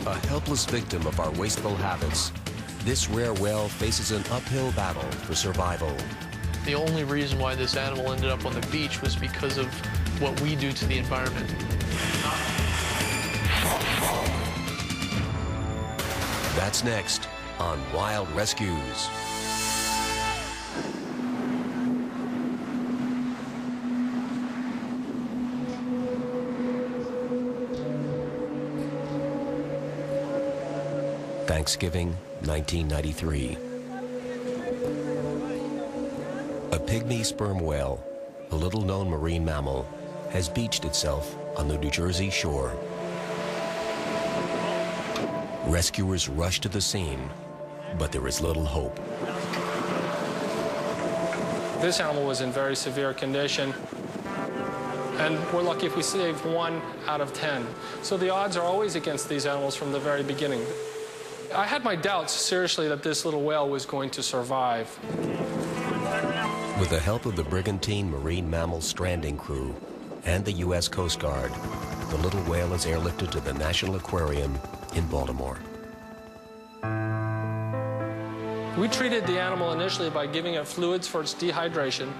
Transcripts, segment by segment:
A helpless victim of our wasteful habits, this rare whale faces an uphill battle for survival. The only reason why this animal ended up on the beach was because of what we do to the environment. That's next on Wild Rescues. Thanksgiving, 1993. A pygmy sperm whale, a little-known marine mammal, has beached itself on the New Jersey shore. Rescuers rush to the scene, but there is little hope. This animal was in very severe condition, and we're lucky if we save 1 out of 10. So the odds are always against these animals from the very beginning. I had my doubts, seriously, that this little whale was going to survive. With the help of the Brigantine Marine Mammal Stranding Crew and the U.S. Coast Guard, the little whale is airlifted to the National Aquarium in Baltimore. We treated the animal initially by giving it fluids for its dehydration,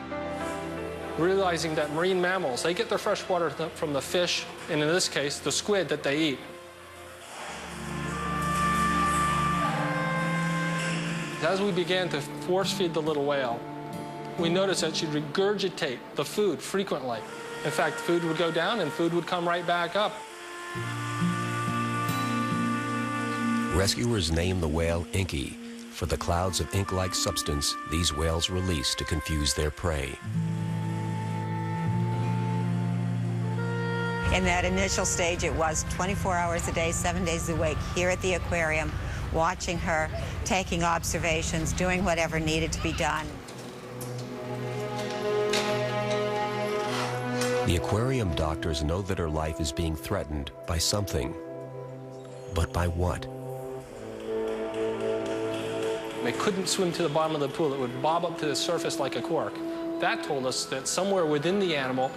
realizing that marine mammals, they get their fresh water from the fish, and in this case, the squid that they eat. As we began to force feed the little whale, we noticed that she'd regurgitate the food frequently. In fact, food would go down and food would come right back up. Rescuers named the whale Inky for the clouds of ink-like substance these whales release to confuse their prey. In that initial stage, it was 24 hours a day, 7 days a week, here at the aquarium, watching her, taking observations, doing whatever needed to be done. The aquarium doctors know that her life is being threatened by something. But by what? They couldn't swim to the bottom of the pool. It would bob up to the surface like a cork. That told us that somewhere within the animal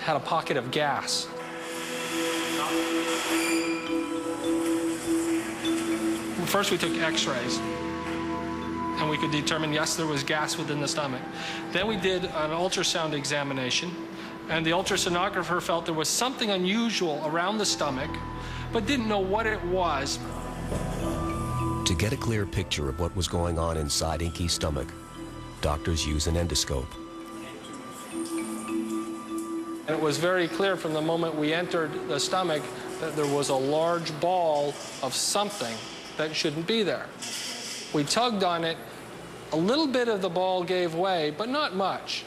had a pocket of gas. First, we took x-rays, and we could determine, yes, there was gas within the stomach. Then we did an ultrasound examination, and the ultrasonographer felt there was something unusual around the stomach, but didn't know what it was. To get a clear picture of what was going on inside Inky's stomach, doctors use an endoscope. And it was very clear from the moment we entered the stomach that there was a large ball of something that shouldn't be there. We tugged on it. A little bit of the ball gave way, but not much.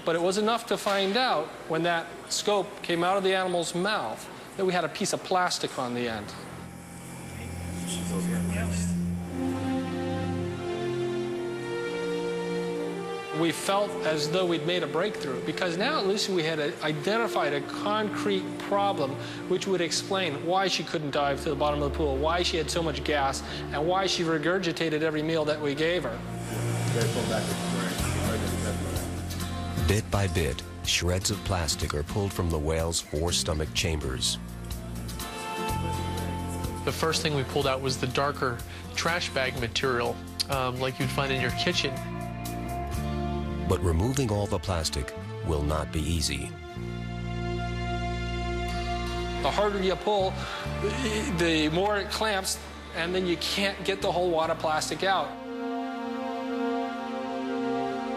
But it was enough to find out when that scope came out of the animal's mouth that we had a piece of plastic on the end. We felt as though we'd made a breakthrough, because now at least we had identified a concrete problem which would explain why she couldn't dive to the bottom of the pool, why she had so much gas, and why she regurgitated every meal that we gave her. Bit by bit, shreds of plastic are pulled from the whale's 4 stomach chambers. The first thing we pulled out was the darker trash bag material, like you'd find in your kitchen. But removing all the plastic will not be easy. The harder you pull, the more it clamps, and then you can't get the whole wad of plastic out.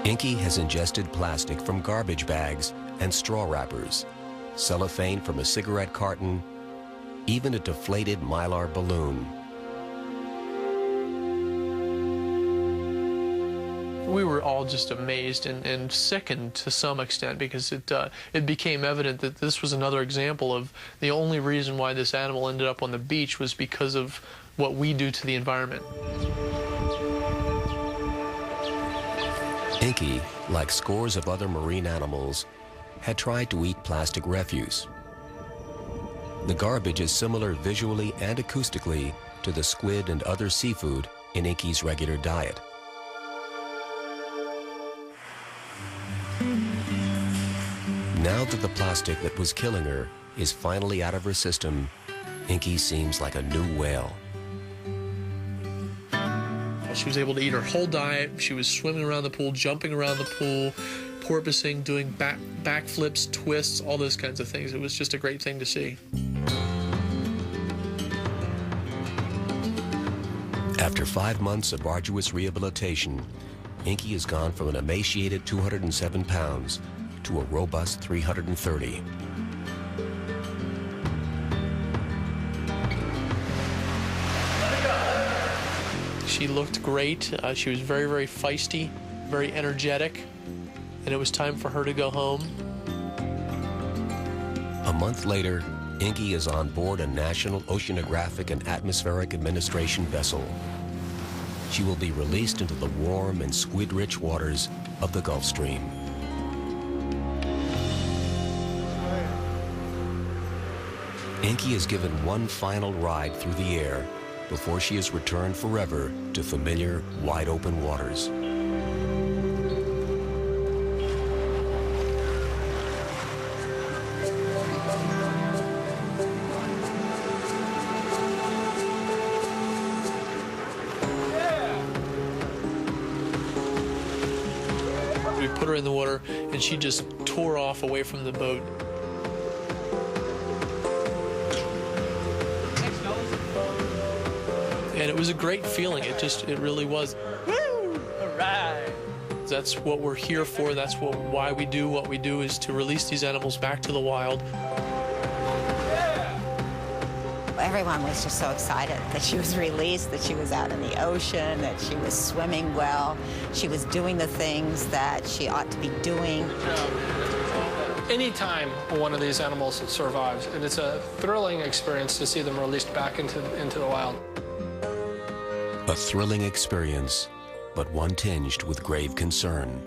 Inky has ingested plastic from garbage bags and straw wrappers, cellophane from a cigarette carton, even a deflated mylar balloon. We were all just amazed and sickened to some extent, because it became evident that this was another example of the only reason why this animal ended up on the beach was because of what we do to the environment. Inky, like scores of other marine animals, had tried to eat plastic refuse. The garbage is similar visually and acoustically to the squid and other seafood in Inky's regular diet. Now that the plastic that was killing her is finally out of her system, Inky seems like a new whale. She was able to eat her whole diet. She was swimming around the pool, jumping around the pool, porpoising, doing backflips, twists, all those kinds of things. It was just a great thing to see. After 5 months of arduous rehabilitation, Inky has gone from an emaciated 207 pounds to a robust 330. She looked great. She was very, very feisty, very energetic, and it was time for her to go home. A month later, Inky is on board a National Oceanographic and Atmospheric Administration vessel. She will be released into the warm and squid-rich waters of the Gulf Stream. Inky is given one final ride through the air before she is returned forever to familiar, wide-open waters. We put her in the water, and she just tore off away from the boat. And it was a great feeling. It really was. Woo! All right. That's what we're here for. That's why we do what we do, is to release these animals back to the wild. Everyone was just so excited that she was released, that she was out in the ocean, that she was swimming well. She was doing the things that she ought to be doing. Anytime one of these animals survives, and it's a thrilling experience to see them released back into the wild. A thrilling experience, but one tinged with grave concern.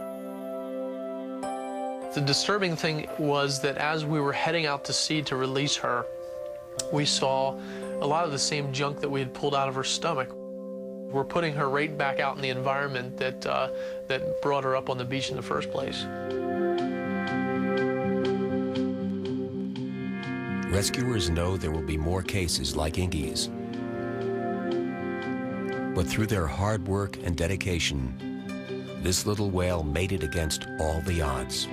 The disturbing thing was that as we were heading out to sea to release her, we saw a lot of the same junk that we had pulled out of her stomach. We're putting her right back out in the environment that brought her up on the beach in the first place. Rescuers know there will be more cases like Inky's. But through their hard work and dedication, this little whale made it against all the odds.